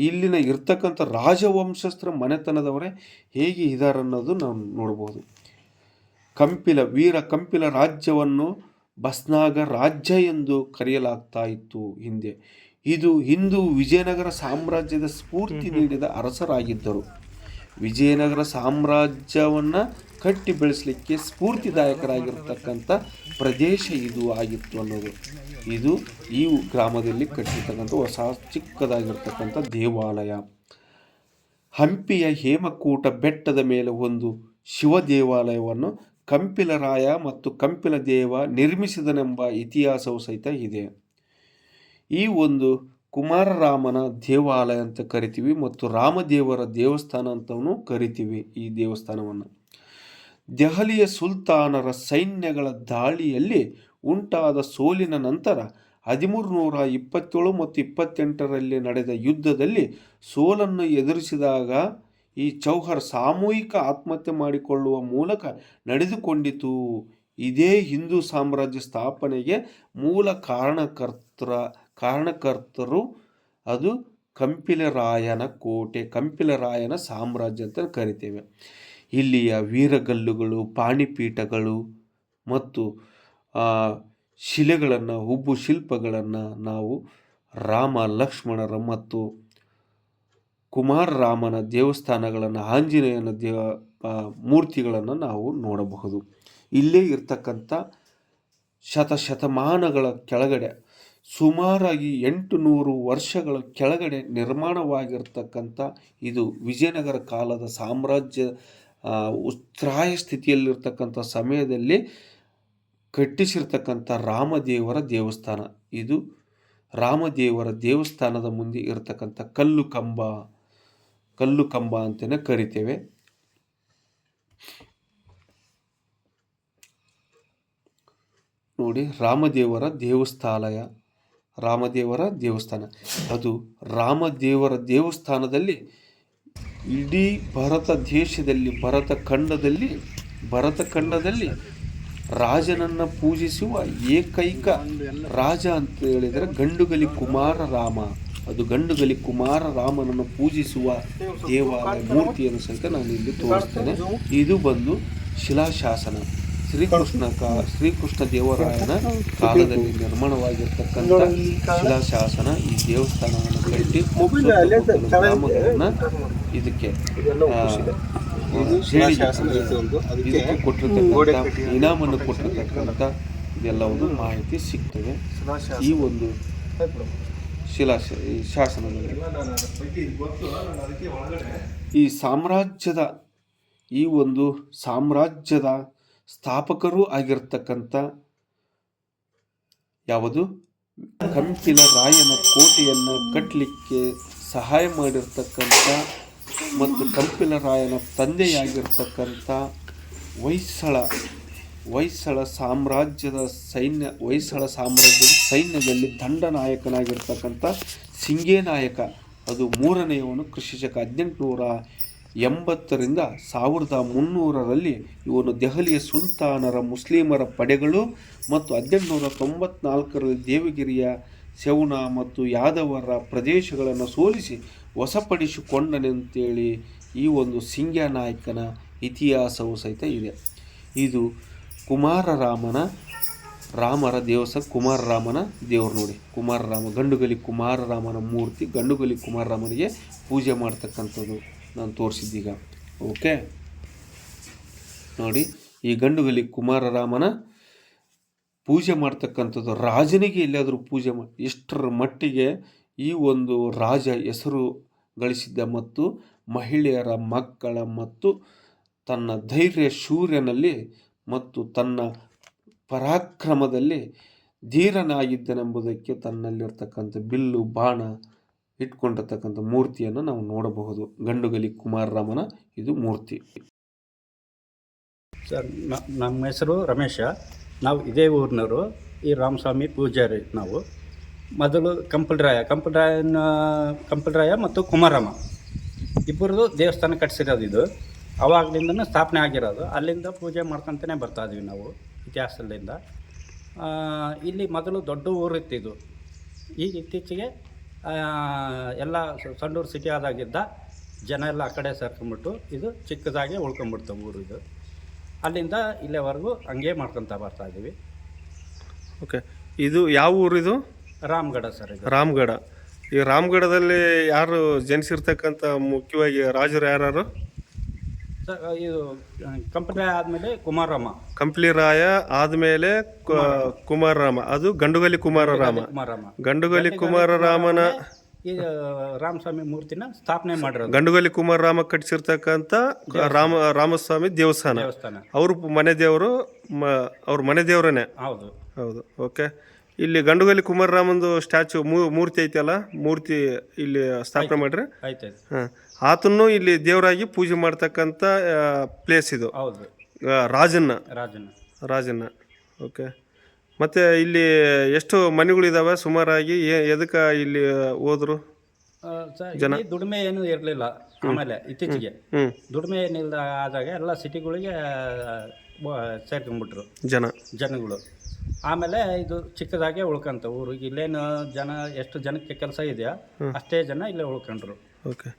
ಇಲ್ಲಿನ ಇರ್ತಕ್ಕಂಥ ರಾಜವಂಶಸ್ಥರ ಮನೆತನದವರೇ ಹೇಗೆ ಇದ್ದಾರೆ ಅನ್ನೋದು ನಾವು ನೋಡ್ಬೋದು. ವೀರ ಕಂಪಿಲ ರಾಜ್ಯವನ್ನು ಬಸ್ನಾಗ ರಾಜ್ಯ ಎಂದು ಕರೆಯಲಾಗ್ತಾ ಇತ್ತು ಹಿಂದೆ. ಇದು ಹಿಂದೂ ವಿಜಯನಗರ ಸಾಮ್ರಾಜ್ಯದ ಸ್ಫೂರ್ತಿ ನೀಡಿದ ಅರಸರಾಗಿದ್ದರು. ವಿಜಯನಗರ ಸಾಮ್ರಾಜ್ಯವನ್ನು ಕಟ್ಟಿ ಬೆಳೆಸಲಿಕ್ಕೆ ಸ್ಫೂರ್ತಿದಾಯಕರಾಗಿರ್ತಕ್ಕಂಥ ಪ್ರದೇಶ ಇದು ಆಗಿತ್ತು ಅನ್ನೋದು. ಇದು ಈ ಗ್ರಾಮದಲ್ಲಿ ಕಟ್ಟಿರ್ತಕ್ಕಂಥ ಹೊಸ ಚಿಕ್ಕದಾಗಿರ್ತಕ್ಕಂಥ ದೇವಾಲಯ. ಹಂಪಿಯ ಹೇಮಕೂಟ ಬೆಟ್ಟದ ಮೇಲೆ ಒಂದು ಶಿವ ದೇವಾಲಯವನ್ನು ಕಂಪಿಲರಾಯ ಮತ್ತು ಕಂಪಿಲ ದೇವ ನಿರ್ಮಿಸಿದನೆಂಬ ಇತಿಹಾಸವು ಸಹಿತ ಇದೆ. ಈ ಒಂದು ಕುಮಾರರಾಮನ ದೇವಾಲಯ ಅಂತ ಕರಿತೀವಿ ಮತ್ತು ರಾಮದೇವರ ದೇವಸ್ಥಾನ ಅಂತಲೂ ಕರಿತೀವಿ ಈ ದೇವಸ್ಥಾನವನ್ನು. ದೆಹಲಿಯ ಸುಲ್ತಾನರ ಸೈನ್ಯಗಳ ದಾಳಿಯಲ್ಲಿ ಉಂಟಾದ ಸೋಲಿನ ನಂತರ 1327 ಮತ್ತು 28ರಲ್ಲಿ ನಡೆದ ಯುದ್ಧದಲ್ಲಿ ಸೋಲನ್ನು ಎದುರಿಸಿದಾಗ ಈ ಚೌಹರ್ ಸಾಮೂಹಿಕ ಆತ್ಮಹತ್ಯೆ ಮಾಡಿಕೊಳ್ಳುವ ಮೂಲಕ ನಡೆದುಕೊಂಡಿತು. ಇದೇ ಹಿಂದೂ ಸಾಮ್ರಾಜ್ಯ ಸ್ಥಾಪನೆಗೆ ಮೂಲ ಕಾರಣಕರ್ತರು. ಅದು ಕಂಪಿಲರಾಯನ ಕೋಟೆ, ಕಂಪಿಲರಾಯನ ಸಾಮ್ರಾಜ್ಯ ಅಂತ ಕರಿತೇವೆ. ಇಲ್ಲಿಯ ವೀರಗಲ್ಲುಗಳು, ಪಾಣಿಪೀಠಗಳು ಮತ್ತು ಶಿಲೆಗಳನ್ನು, ಹುಬ್ಬು ಶಿಲ್ಪಗಳನ್ನು ನಾವು ರಾಮ ಲಕ್ಷ್ಮಣರ ಮತ್ತು ಕುಮಾರರಾಮನ ದೇವಸ್ಥಾನಗಳನ್ನು, ಆಂಜನೇಯನ ಮೂರ್ತಿಗಳನ್ನು ನಾವು ನೋಡಬಹುದು. ಇಲ್ಲೇ ಇರ್ತಕ್ಕಂಥ ಶತಮಾನಗಳ ಕೆಳಗಡೆ, ಸುಮಾರಾಗಿ 800 ವರ್ಷಗಳ ಕೆಳಗಡೆ ನಿರ್ಮಾಣವಾಗಿರ್ತಕ್ಕಂಥ ಇದು ವಿಜಯನಗರ ಕಾಲದ ಸಾಮ್ರಾಜ್ಯ ಉಚ್ಛ್ರಾಯ ಸ್ಥಿತಿಯಲ್ಲಿರ್ತಕ್ಕಂಥ ಸಮಯದಲ್ಲಿ ಕಟ್ಟಿಸಿರ್ತಕ್ಕಂಥ ರಾಮದೇವರ ದೇವಸ್ಥಾನ. ಇದು ರಾಮದೇವರ ದೇವಸ್ಥಾನದ ಮುಂದೆ ಇರತಕ್ಕಂಥ ಕಲ್ಲು ಕಂಬ ಅಂತಲೇ ಕರಿತೇವೆ. ನೋಡಿ, ರಾಮದೇವರ ದೇವಸ್ಥಾನ. ಅದು ರಾಮದೇವರ ದೇವಸ್ಥಾನದಲ್ಲಿ ಇಡೀ ಭಾರತ ದೇಶದಲ್ಲಿ, ಭರತ ಖಂಡದಲ್ಲಿ ರಾಜನನ್ನು ಪೂಜಿಸುವ ಏಕೈಕ ರಾಜ ಅಂತ ಹೇಳಿದರೆ ಗಂಡುಗಲಿ ಕುಮಾರರಾಮ. ಅದು ಗಂಡುಗಲಿ ಕುಮಾರರಾಮನನ್ನು ಪೂಜಿಸುವ ದೇವಾಲಯ ಮೂರ್ತಿಯನ್ನು ಸಹಿತ ನಾನು ಇಲ್ಲಿ ತೋರಿಸ್ತೇನೆ. ಇದು ಬಂದು ಶಿಲಾಶಾಸನ. ಶ್ರೀಕೃಷ್ಣ ದೇವರಾಯನ ಕಾಲದಲ್ಲಿ ನಿರ್ಮಾಣವಾಗಿರ್ತಕ್ಕಂಥ ಶಿಲಾಶಾಸನ. ಈ ದೇವಸ್ಥಾನವನ್ನು ಕಟ್ಟಿ ಗ್ರಾಮಗಳನ್ನು ಇದಕ್ಕೆ ಕೊಟ್ಟಿರ್ತಕ್ಕಂಥ ಇನಾಮನ್ನು ಕೊಟ್ಟಿರ್ತಕ್ಕಂಥ ಇದೆಲ್ಲವನ್ನು ಮಾಹಿತಿ ಸಿಗ್ತದೆ ಈ ಒಂದು ಶಾಸನದಲ್ಲಿ. ಈ ಸಾಮ್ರಾಜ್ಯದ ಸ್ಥಾಪಕರೂ ಆಗಿರ್ತಕ್ಕಂಥ ಯಾವುದು ಕಂಪಿಲ ರಾಯನ ಕೋಟೆಯನ್ನು ಕಟ್ಟಲಿಕ್ಕೆ ಸಹಾಯ ಮಾಡಿರ್ತಕ್ಕಂಥ ಮತ್ತು ಕಂಪಿಲ ರಾಯನ ತಂದೆಯಾಗಿರ್ತಕ್ಕಂಥ ಹೊಯ್ಸಳ ಸಾಮ್ರಾಜ್ಯದ ಸೈನ್ಯದಲ್ಲಿ ದಂಡನಾಯಕನಾಗಿರ್ತಕ್ಕಂಥ ಸಿಂಗೇನಾಯಕ. ಅದು 3ನೇಯವನು. ಕ್ರಿಸ್ತಶಕ 1880ರಿಂದ 1300ರಲ್ಲಿ ಇವನು ದೆಹಲಿಯ ಸುಲ್ತಾನರ ಮುಸ್ಲಿಮರ ಪಡೆಗಳು ಮತ್ತು 1894ರಲ್ಲಿ ದೇವಗಿರಿಯ ಸೆವಣ ಮತ್ತು ಯಾದವರ ಪ್ರದೇಶಗಳನ್ನು ಸೋಲಿಸಿ ವಶಪಡಿಸಿಕೊಂಡನೆಂತೇಳಿ ಈ ಒಂದು ಸಿಂಗ್ಯಾನಾಯಕನ ಇತಿಹಾಸವು ಸಹಿತ ಇದೆ. ಇದು ಕುಮಾರರಾಮನ ದೇವರು. ನೋಡಿ, ಗಂಡುಗಲಿ ಕುಮಾರರಾಮನ ಮೂರ್ತಿ. ಗಂಡುಗಲಿ ಕುಮಾರರಾಮನಿಗೆ ಪೂಜೆ ಮಾಡ್ತಕ್ಕಂಥದ್ದು ನಾನು ತೋರಿಸಿದ್ದೀಗ. ಓಕೆ, ನೋಡಿ, ಈ ಗಂಡುಗಲಿ ಕುಮಾರರಾಮನ ಪೂಜೆ ಮಾಡ್ತಕ್ಕಂಥದ್ದು ರಾಜನಿಗೆ ಎಲ್ಲಾದರೂ ಪೂಜೆ ಎಷ್ಟರ ಮಟ್ಟಿಗೆ ಈ ಒಂದು ರಾಜ ಹೆಸರು ಗಳಿಸಿದ್ದ ಮತ್ತು ಮಹಿಳೆಯರ, ಮಕ್ಕಳ ಮತ್ತು ತನ್ನ ಧೈರ್ಯ ಶೂರ್ಯನಲ್ಲಿ ಮತ್ತು ತನ್ನ ಪರಾಕ್ರಮದಲ್ಲಿ ಧೀರನಾಗಿದ್ದನೆಂಬುದಕ್ಕೆ ತನ್ನಲ್ಲಿರ್ತಕ್ಕಂಥ ಬಿಲ್ಲು ಬಾಣ ಇಟ್ಕೊಂಡಿರ್ತಕ್ಕಂಥ ಮೂರ್ತಿಯನ್ನು ನಾವು ನೋಡಬಹುದು. ಗಂಡುಗಲಿ ಕುಮಾರರಾಮನ ಇದು ಮೂರ್ತಿ. ಸರ್, ನಮ್ಮ ಹೆಸರು ರಮೇಶ. ನಾವು ಇದೇ ಊರಿನವರು. ಈ ರಾಮಸ್ವಾಮಿ ಪೂಜಾರಿ. ನಾವು ಮೊದಲು ಕಂಪಲ್ರಾಯ ಮತ್ತು ಕುಮಾರರಾಮ ಇಬ್ಬರದು ದೇವಸ್ಥಾನ ಕಟ್ಟಿಸಿರೋದು. ಇದು ಆವಾಗಲಿಂದನೂ ಸ್ಥಾಪನೆ ಆಗಿರೋದು. ಅಲ್ಲಿಂದ ಪೂಜೆ ಮಾಡ್ಕೊತಾನೆ ಬರ್ತಾಯಿದ್ವಿ ನಾವು ಇತಿಹಾಸದಿಂದ. ಇಲ್ಲಿ ಮೊದಲು ದೊಡ್ಡ ಊರಿತ್ತು ಇದು. ಈಗ ಇತ್ತೀಚೆಗೆ ಎಲ್ಲ ಸಂಡೂರು ಸಿಟಿ ಆದಾಗಿದ್ದ ಜನ ಎಲ್ಲ ಆ ಕಡೆ ಸೇರ್ಕೊಂಡ್ಬಿಟ್ಟು ಇದು ಚಿಕ್ಕದಾಗೆ ಉಳ್ಕೊಂಡ್ಬಿಡ್ತು ಊರು. ಇದು ಅಲ್ಲಿಂದ ಇಲ್ಲಿವರೆಗೂ ಹಂಗೆ ಮಾಡ್ಕೊತ ಬರ್ತಾಯಿದ್ದೀವಿ. ಓಕೆ, ಇದು ಯಾವ ಊರು? ಇದು ರಾಮಗಢ ಸರ್. ಇದು ರಾಮಗಢ. ಈ ರಾಮಗಢದಲ್ಲಿ ಯಾರು ಜನಿಸಿರ್ತಕ್ಕಂಥ ಮುಖ್ಯವಾಗಿ ರಾಜರು ಯಾರು? ಸರ್, ಇದು ಕಂಪ್ಲಿರಾಯ ಆದಮೇಲೆ ಕುಮಾರರಾಮ. ಕಂಪ್ಲಿರಾಯ ಆದಮೇಲೆ ಕುಮಾರರಾಮ. ಅದು ಗಂಡುಗಲಿ ಕುಮಾರರಾಮ. ಗಂಡುಗಲಿ ಕುಮಾರರಾಮನ ಈ ರಾಮಸ್ವಾಮಿ ಮೂರ್ತಿನ ಸ್ಥಾಪನೆ ಮಾಡಿರೋದು ಗಂಡುಗಲಿ ಕುಮಾರರಾಮ ಕಟ್ಟಿಸಿರ್ತಕ್ಕಂಥ ರಾಮಸ್ವಾಮಿ ದೇವಸ್ಥಾನ. ದೇವಸ್ಥಾನ. ಅವರು ಮನೆ ದೇವರು, ಅವ್ರ ಮನೆ ದೇವರೇ. ಹೌದು. ಹೌದು, ಓಕೆ. ಇಲ್ಲಿ ಗಂಡುಗಲಿ ಕುಮಾರರಾಮಂದು ಸ್ಟ್ಯಾಚು ಮೂರ್ತಿ ಐತಲ್ಲ, ಮೂರ್ತಿ ಇಲ್ಲಿ ಸ್ಥಾಪನೆ ಮಾಡ್ರಿ. ಆಯ್ತಾಯ್ತು. ಹಾಂ, ಆತನ್ನು ಇಲ್ಲಿ ದೇವರಾಗಿ ಪೂಜೆ ಮಾಡ್ತಕ್ಕಂಥ ಪ್ಲೇಸ್ ಇದು. ಹೌದು. ರಾಜನ್ನ. ಓಕೆ. ಮತ್ತು ಇಲ್ಲಿ ಎಷ್ಟು ಮನೆಗಳಿದಾವೆ ಸುಮಾರಾಗಿ? ಎದಕ್ಕೆ ಇಲ್ಲಿ ಹೋದ್ರು ಜನ? ದುಡಿಮೆ ಏನು ಇರಲಿಲ್ಲ. ಆಮೇಲೆ ಇತ್ತೀಚೆಗೆ ದುಡಿಮೆ ಏನಿಲ್ಲ ಆದಾಗ ಎಲ್ಲ ಸಿಟಿಗಳಿಗೆ ಸೇರ್ಕೊಂಡ್ಬಿಟ್ರು ಜನಗಳು. ಆಮೇಲೆ ಇದು ಚಿಕ್ಕದಾಗೆ ಉಳ್ಕಂತ ಊರು. ಇಲ್ಲೇನು ಜನ, ಎಷ್ಟು ಜನಕ್ಕೆ ಕೆಲಸ ಇದೆಯಾ ಅಷ್ಟೇ ಜನ ಇಲ್ಲೇ ಉಳ್ಕೊಂಡ್ರು. ಓಕೆ.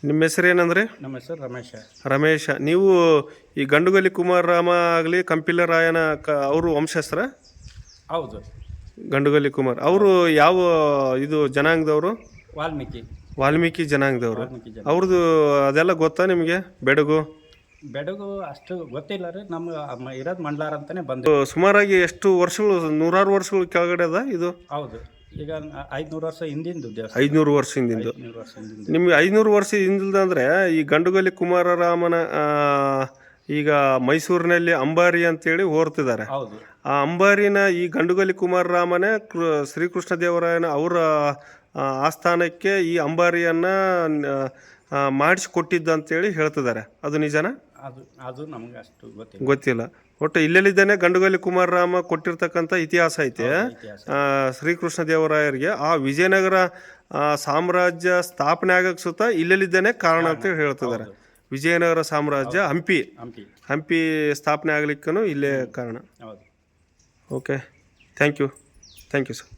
ನಿಮ್ಮ ಹೆಸರು ಏನಂದ್ರೆ? ನಮ್ಮ ಹೆಸರು ರಮೇಶ. ನೀವು ಈ ಗಂಡುಗಲಿ ಕುಮಾರರಾಮ ಆಗಲಿ ಕಂಪಿಲರಾಯನ ಅವರು ವಂಶಸ್ಥರ? ಹೌದು. ಗಂಡುಗಲಿ ಕುಮಾರ್ ಅವರು ಯಾವ ಇದು ಜನಾಂಗದವರು? ವಾಲ್ಮೀಕಿ ಜನಾಂಗದವರು. ಅವ್ರದ್ದು ಅದೆಲ್ಲ ಗೊತ್ತಾ ನಿಮಗೆ? ಬೆಡಗು ಅಷ್ಟು ಗೊತ್ತಿಲ್ಲ ರೀ. ನಮ್ಗೆ ಇರೋದು ಮಂಡ್ಲಾರ ಅಂತಾನೆ ಬಂದು. ಸುಮಾರಾಗಿ ಎಷ್ಟು ವರ್ಷಗಳು, ನೂರಾರು ವರ್ಷಗಳು ಕೆಳಗಡೆ ಅದ ಇದು? ಹೌದು. ಈಗ 500 ವರ್ಷ ಹಿಂದಿಂದು ದೇವಸ್ಥಾನ. 500 ವರ್ಷ ಹಿಂದಿಂದು. ನಿಮ್ಗೆ 500 ವರ್ಷ ಹಿಂದಿಲ್ದಂದ್ರೆ ಈ ಗಂಡುಗಲಿ ಕುಮಾರರಾಮನ ಈಗ ಮೈಸೂರಿನಲ್ಲಿ ಅಂಬಾರಿ ಅಂತೇಳಿ ಹೋರ್ತಿದ್ದಾರೆ. ಹೌದು. ಆ ಅಂಬಾರಿನ ಈ ಗಂಡುಗಲಿ ಕುಮಾರರಾಮನೇ ಶ್ರೀಕೃಷ್ಣ ದೇವರಾಯನ ಅವರ ಆಸ್ಥಾನಕ್ಕೆ ಈ ಅಂಬಾರಿಯನ್ನು ಮಾಡಿಸಿಕೊಟ್ಟಿದ್ದು ಅಂತೇಳಿ ಹೇಳ್ತಿದ್ದಾರೆ. ಅದು ನಿಜನಾ? ಅದು ನಮ್ಗೆ ಅಷ್ಟು ಗೊತ್ತಿಲ್ಲ. ಒಟ್ಟು ಇಲ್ಲೆಲ್ಲಿದ್ದಾನೆ ಗಂಡುಗಲಿ ಕುಮಾರರಾಮ ಕೊಟ್ಟಿರ್ತಕ್ಕಂಥ ಇತಿಹಾಸ ಐತೆ ಶ್ರೀಕೃಷ್ಣ ದೇವರಾಯರಿಗೆ. ಆ ವಿಜಯನಗರ ಸಾಮ್ರಾಜ್ಯ ಸ್ಥಾಪನೆ ಆಗಕ್ಕೆ ಸುತ್ತ ಇಲ್ಲೆಲ್ಲಿದ್ದಾನೆ ಕಾರಣ ಅಂತ ಹೇಳ್ತಿದ್ದಾರೆ. ವಿಜಯನಗರ ಸಾಮ್ರಾಜ್ಯ, ಹಂಪಿ ಸ್ಥಾಪನೆ ಆಗ್ಲಿಕ್ಕೂ ಇಲ್ಲೇ ಕಾರಣ. Okay, thank you sir.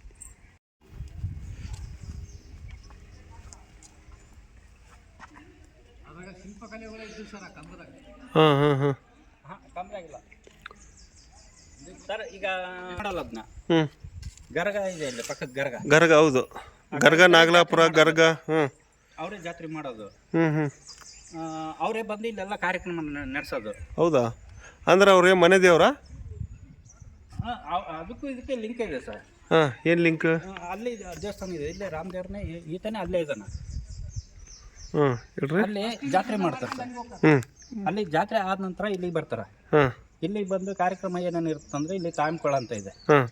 ಹಾಂ. ಸರ್ ಈಗ ಗರ್ಗ ಇದೆ ಇಲ್ಲಿ ಪಕ್ಕದ ಗರ್ಗ. ಹೌದು, ಗರ್ಗ ನಾಗಲಾಪುರ ಗರ್ಗ. ಅವರೇ ಜಾತ್ರೆ ಮಾಡೋದು. ಅವರೇ ಬಂದು ಇಲ್ಲೆಲ್ಲ ಕಾರ್ಯಕ್ರಮ ನಡೆಸೋದು. ಹೌದಾ? ಅಂದ್ರೆ ಅವ್ರಿಗೆ ಮನೆ ದೇವರಾ? ಅದಕ್ಕೂ ಇದಕ್ಕೆ ಲಿಂಕ್ ಇದೆ ಸರ್. ಏನು ಲಿಂಕ್? ಅಲ್ಲಿ ದೇವಸ್ಥಾನ ಇದೆ, ಇಲ್ಲೇ ರಾಮದೇವ್ರನ್ನೇ ಈತನೇ ಅಲ್ಲೇ ಇದ್ದಾನೆ. ಅಲ್ಲಿ ಜಾತ್ರೆ ಮಾಡ್ತಾರೆ ಸರ್. ಅಲ್ಲಿ ಜಾತ್ರೆ ಆದ ನಂತರ ಇಲ್ಲಿಗೆ ಬರ್ತಾರೆ. ಇಲ್ಲಿ ಬಂದು ಕಾರ್ಯಕ್ರಮ ಏನೇನು ಇರುತ್ತಂದ್ರೆ ಇಲ್ಲಿ ತಾಯಮ್ಮಕೊಳ್ಳ ಅಂತ ಇದೆ.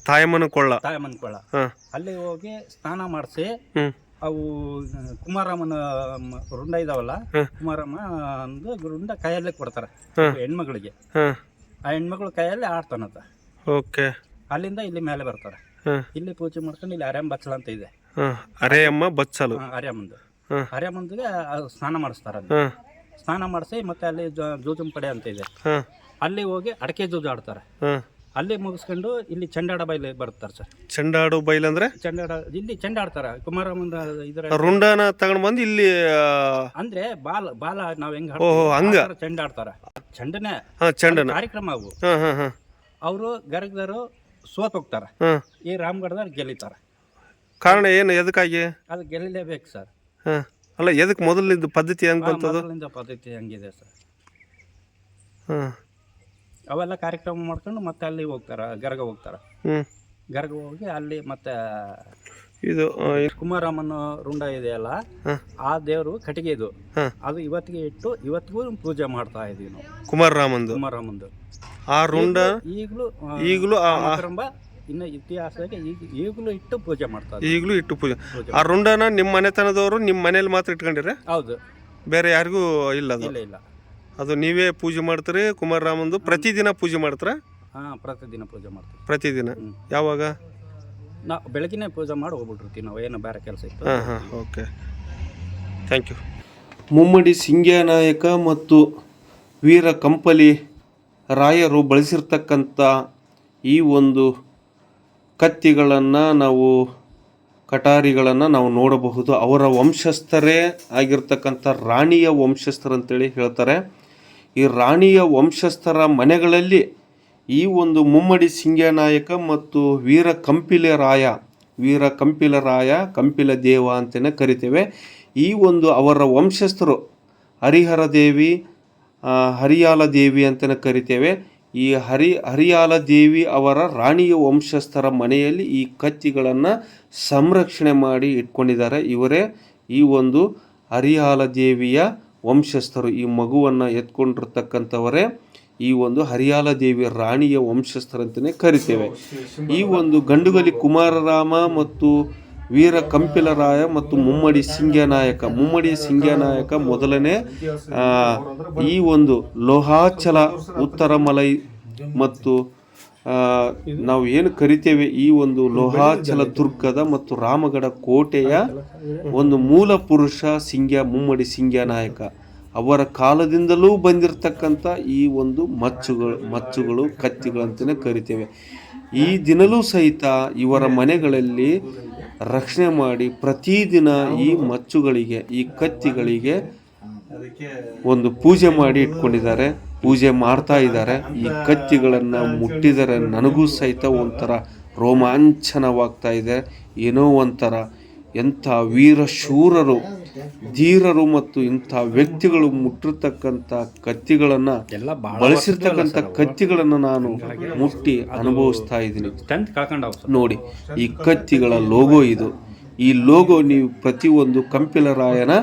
ತಾಯಮ್ಮನ ಕೊಳ್ಳ. ಅಲ್ಲಿ ಹೋಗಿ ಸ್ನಾನ ಮಾಡಿಸಿ ಅವು ಕುಮಾರಮ್ಮನ ರುಂಡ ಇದಾವಲ್ಲ, ಕುಮಾರಮ್ಮ ಒಂದು ರುಂಡ ಕೈಯಲ್ಲೇ ಕೊಡ್ತಾರೆ ಹೆಣ್ಮಗಳಿಗೆ. ಆ ಹೆಣ್ಮಗಳು ಕೈಯಲ್ಲಿ ಆಡ್ತಾನಂತ. ಓಕೆ. ಅಲ್ಲಿಂದ ಇಲ್ಲಿ ಮೇಲೆ ಬರ್ತಾರೆ. ಇಲ್ಲಿ ಪೂಜೆ ಮಾಡ್ಕೊಂಡು ಇಲ್ಲಿ ಅರೆಯಮ್ಮ ಬಚ್ಚಲ ಅಂತ ಇದೆ. ಅರೆಯಮ್ಮ ಬಚ್ಚಲು. ಅರೆಯಮ್ಮಂದಿಗೆ ಸ್ನಾನ ಮಾಡಿಸ್ತಾರೆ. ಸ್ನಾನ ಮಾಡಿಸಿ ಮತ್ತೆ ಅಲ್ಲಿ ಜೂಜುಂ ಪಡೆ ಅಂತ ಇದೆ, ಅಲ್ಲಿ ಹೋಗಿ ಅಡಕೆ ಜೂಜು ಆಡ್ತಾರೆ. ಅಲ್ಲಿ ಮುಗಿಸ್ಕೊಂಡು ಇಲ್ಲಿ ಚಂಡಾಡ ಬೈಲು ಬರ್ತಾರೆ ಸರ್. ಚಂಡಾಡು ಬೈಲ್ ಅಂದ್ರೆ ಇಲ್ಲಿ ಚೆಂಡಾಡ್ತಾರೆ. ಕುಮಾರಮ್ಮನ ಇದರ ರುಂಡನ ತಗೊಂಡ್ ಬಂದು ಇಲ್ಲಿ ಅಂದ್ರೆ ಬಾಲ ನಾವ್ ಹೆಂಗ್ ಚೆಂಡಾಡ್ತಾರೆ. ಚೆಂಡನೆ ಕಾರ್ಯಕ್ರಮ ಅವು. ಅವರು ಗರ್ಗದರು ಸೋತ್ ಹೋಗ್ತಾರೆ. ಈ ರಾಮಗಢದವ್ರು ಗೆಲ್ಲಿತಾರೆ. ಕಾರಣ ಏನು? ಎದಕ್ಕಾಗಿ? ಅದು ಗೆಲ್ಲಲೇಬೇಕು ಸರ್. ಅಲ್ಲ, ಎದಕ್ಕೆ ಮೊದಲಿಂದ ಪದ್ಧತಿ ಹೆಂಗ್ ಬಂತದು? ಪದ್ಧತಿ ಹಂಗಿದೆ ಸರ್. ಅವೆಲ್ಲ ಕಾರ್ಯಕ್ರಮ ಮಾಡ್ಕೊಂಡು ಮತ್ತೆ ಅಲ್ಲಿ ಹೋಗ್ತಾರ, ಗರ್ಗ ಹೋಗ್ತಾರ. ಗರ್ಗ ಹೋಗಿ ಅಲ್ಲಿ ಮತ್ತೆ ಇದು ಕುಮಾರಮ್ಮನ ರುಂಡ ಇದೆಯಲ್ಲ, ಆ ದೇವರು ಕಟ್ಟಿಗೆ ಇದು. ಅದು ಇವತ್ತಿಗೆ ಇಟ್ಟು ಇವತ್ತಿಗೂ ಪೂಜೆ ಮಾಡ್ತಾ ಇದೀವಿ ನಾವು. ಕುಮಾರರಾಮಂದು ಆ ರುಂಡ ಈಗಲೂ ಇನ್ನು ಇತಿಹಾಸಕ್ಕೆ ಈಗಲೂ ಇಟ್ಟು ಪೂಜೆ ಮಾಡ್ತಾರೆ. ಈಗಲೂ ಇಟ್ಟು ಪೂಜೆ. ಆ ರುಂಡನ ನಿಮ್ಮ ಮನೆತನದವರು ನಿಮ್ಮ ಮನೇಲಿ ಮಾತ್ರ ಇಟ್ಕೊಂಡಿರ? ಹೌದು. ಬೇರೆ ಯಾರಿಗೂ ಇಲ್ಲ? ಇಲ್ಲ. ಅದು ನೀವೇ ಪೂಜೆ ಮಾಡ್ತೀರಿ? ಕುಮಾರರಾಮಂದು ಪ್ರತಿದಿನ ಪೂಜೆ ಮಾಡ್ತಾರ? ಪ್ರತಿದಿನ ಪೂಜೆ ಮಾಡ್ತೀವಿ. ಪ್ರತಿದಿನ? ಯಾವಾಗ? ನಾವು ಬೆಳಗಿನೇ ಪೂಜೆ ಮಾಡಿ ಹೋಗ್ಬಿಟ್ಟಿರ್ತೀವಿ. ನಾವು ಏನು ಬೇರೆ ಕೆಲಸ ಇತ್ತು. Okay, thank you. Mummadi Singeyanayaka ಮತ್ತು ವೀರ ಕಂಪಲಿ ರಾಯರು ಬಳಸಿರ್ತಕ್ಕಂಥ ಈ ಒಂದು ಕತ್ತಿಗಳನ್ನು ನಾವು, ಕಟಾರಿಗಳನ್ನು ನಾವು ನೋಡಬಹುದು. ಅವರ ವಂಶಸ್ಥರೇ ಆಗಿರ್ತಕ್ಕಂಥ ರಾಣಿಯ ವಂಶಸ್ಥರಂತೇಳಿ ಹೇಳ್ತಾರೆ. ಈ ರಾಣಿಯ ವಂಶಸ್ಥರ ಮನೆಗಳಲ್ಲಿ ಈ ಒಂದು ಮುಮ್ಮಡಿ ಸಿಂಗ್ಯಾನಾಯಕ ಮತ್ತು ವೀರ ಕಂಪಿಲರಾಯ ಕಂಪಿಲ ದೇವ ಅಂತಲೇ ಕರಿತೇವೆ. ಈ ಒಂದು ಅವರ ವಂಶಸ್ಥರು ಹರಿಹರ ದೇವಿ, ಹರಿಯಾಲ ದೇವಿ ಅಂತಲೇ ಕರಿತೇವೆ. ಈ ಹರಿಯಾಲ ದೇವಿ ಅವರ ರಾಣಿಯ ವಂಶಸ್ಥರ ಮನೆಯಲ್ಲಿ ಈ ಕತ್ತಿಗಳನ್ನು ಸಂರಕ್ಷಣೆ ಮಾಡಿ ಇಟ್ಕೊಂಡಿದ್ದಾರೆ. ಇವರೇ ಈ ಒಂದು ಹರಿಯಾಲ ದೇವಿಯ ವಂಶಸ್ಥರು. ಈ ಮಗುವನ್ನು ಎತ್ಕೊಂಡಿರ್ತಕ್ಕಂಥವರೇ ಈ ಒಂದು ಹರಿಯಾಲ ದೇವಿ ರಾಣಿಯ ವಂಶಸ್ಥರಂತಲೇ ಕರಿತೇವೆ. ಈ ಒಂದು ಗಂಡುಗಲಿ ಕುಮಾರರಾಮ ಮತ್ತು ವೀರ ಕಂಪಿಲರಾಯ ಮತ್ತು ಮುಮ್ಮಡಿ ಸಿಂಗ್ಯನಾಯಕ ಮೊದಲನೇ ಈ ಒಂದು ಲೋಹಾಚಲ ಉತ್ತರಮಲೈ ಮತ್ತು ನಾವು ಏನು ಕರಿತೇವೆ ಈ ಒಂದು ಲೋಹಾಚಲ ದುರ್ಗದ ಮತ್ತು ರಾಮಗಢ ಕೋಟೆಯ ಒಂದು ಮೂಲ ಪುರುಷ ಮುಮ್ಮಡಿ ಸಿಂಗ್ಯನಾಯಕ ಅವರ ಕಾಲದಿಂದಲೂ ಬಂದಿರತಕ್ಕಂಥ ಈ ಒಂದು ಮಚ್ಚುಗಳು ಕತ್ತಿಗಳಂತಲೇ ಕರಿತೇವೆ. ಈ ದಿನಲೂ ಸಹಿತ ಇವರ ಮನೆಗಳಲ್ಲಿ ರಕ್ಷಣೆ ಮಾಡಿ ಪ್ರತಿದಿನ ಈ ಮಚ್ಚುಗಳಿಗೆ ಈ ಕತ್ತಿಗಳಿಗೆ ಒಂದು ಪೂಜೆ ಮಾಡಿ ಇಟ್ಕೊಂಡಿದ್ದಾರೆ, ಪೂಜೆ ಮಾಡ್ತಾ ಇದ್ದಾರೆ. ಈ ಕತ್ತಿಗಳನ್ನು ಮುಟ್ಟಿದರೆ ನನಗೂ ಸಹಿತ ಒಂಥರ ರೋಮಾಂಚನವಾಗ್ತಾ ಇದೆ. ಏನೋ ಒಂಥರ ಎಂಥ ವೀರ ಶೂರರು ಧೀರರು ಮತ್ತು ಇಂಥ ವ್ಯಕ್ತಿಗಳು ಮುಟ್ಟಿರ್ತಕ್ಕಂಥ ಕತ್ತಿಗಳನ್ನು ಬಳಸಿರ್ತಕ್ಕಂಥ ಕತ್ತಿಗಳನ್ನು ನಾನು ಮುಟ್ಟಿ ಅನುಭವಿಸ್ತಾ ಇದ್ದೀನಿ. ನೋಡಿ, ಈ ಕತ್ತಿಗಳ ಲೋಗೋ ಇದು. ಈ ಲೋಗೋ ನೀವು ಪ್ರತಿಯೊಂದು ಕಂಪಿಲರಾಯನ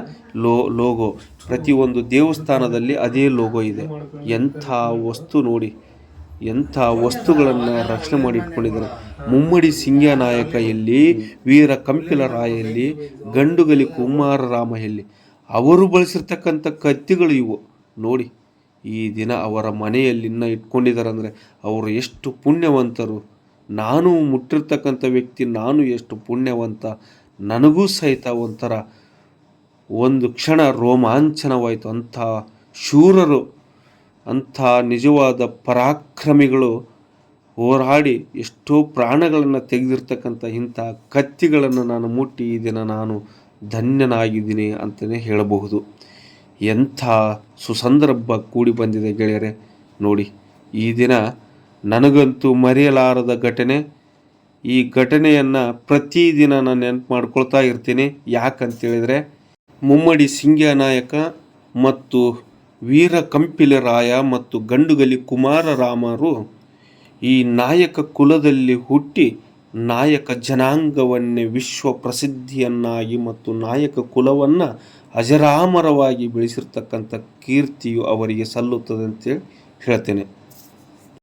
ಲೋಗೋ, ಪ್ರತಿಯೊಂದು ದೇವಸ್ಥಾನದಲ್ಲಿ ಅದೇ ಲೋಗೋ ಇದೆ. ಎಂಥ ವಸ್ತು ನೋಡಿ, ಎಂಥ ವಸ್ತುಗಳನ್ನು ರಕ್ಷಣೆ ಮಾಡಿ ಇಟ್ಕೊಂಡಿದ್ದಾರೆ. ಮುಮ್ಮಡಿ ಸಿಂಗ್ಯನಾಯಕ ಎಲ್ಲಿ, ವೀರ ಕಂಪಿಲರಾಯ ಎಲ್ಲಿ, ಗಂಡುಗಲಿ ಕುಮಾರರಾಮ ಎಲ್ಲಿ, ಅವರು ಬಳಸಿರ್ತಕ್ಕಂಥ ಕತ್ತಿಗಳು ಇವು. ನೋಡಿ, ಈ ದಿನ ಅವರ ಮನೆಯಲ್ಲಿ ಇನ್ನೂ ಇಟ್ಕೊಂಡಿದ್ದಾರೆ ಅಂದರೆ ಅವರು ಎಷ್ಟು ಪುಣ್ಯವಂತರು. ನಾನು ಮುಟ್ಟಿರ್ತಕ್ಕಂಥ ವ್ಯಕ್ತಿ, ನಾನು ಎಷ್ಟು ಪುಣ್ಯವಂತ. ನನಗೂ ಸಹಿತ ಒಂಥರ ಒಂದು ಕ್ಷಣ ರೋಮಾಂಚನವಾಯಿತು. ಅಂಥ ಶೂರರು, ಅಂಥ ನಿಜವಾದ ಪರಾಕ್ರಮಿಗಳು ಹೋರಾಡಿ ಎಷ್ಟೋ ಪ್ರಾಣಗಳನ್ನು ತೆಗೆದಿರ್ತಕ್ಕಂಥ ಇಂಥ ಕತ್ತಿಗಳನ್ನು ನಾನು ಮುಟ್ಟಿ ಈ ದಿನ ನಾನು ಧನ್ಯನಾಗಿದ್ದೀನಿ ಅಂತಲೇ ಹೇಳಬಹುದು. ಎಂಥ ಸುಸಂದರ್ಭ ಕೂಡಿ ಬಂದಿದೆ ಗೆಳೆಯರೆ. ನೋಡಿ, ಈ ದಿನ ನನಗಂತೂ ಮರೆಯಲಾರದ ಘಟನೆ. ಈ ಘಟನೆಯನ್ನು ಪ್ರತಿದಿನ ನಾನು ನೆನಪು ಮಾಡ್ಕೊಳ್ತಾ ಇರ್ತೀನಿ. ಯಾಕಂತೇಳಿದರೆ ಮುಮ್ಮಡಿ ಸಿಂಗ್ಯನಾಯಕ ಮತ್ತು ವೀರ ಕಂಪಿಲರಾಯ ಮತ್ತು ಗಂಡುಗಲಿ ಕುಮಾರರಾಮರು ಈ ನಾಯಕ ಕುಲದಲ್ಲಿ ಹುಟ್ಟಿ ನಾಯಕ ಜನಾಂಗವನ್ನೇ ವಿಶ್ವ ಪ್ರಸಿದ್ಧಿಯನ್ನಾಗಿ ಮತ್ತು ನಾಯಕ ಕುಲವನ್ನು ಅಜರಾಮರವಾಗಿ ಬೆಳೆಸಿರ್ತಕ್ಕಂಥ ಕೀರ್ತಿಯು ಅವರಿಗೆ ಸಲ್ಲುತ್ತದೆ ಅಂತೇಳಿ ಹೇಳ್ತೇನೆ.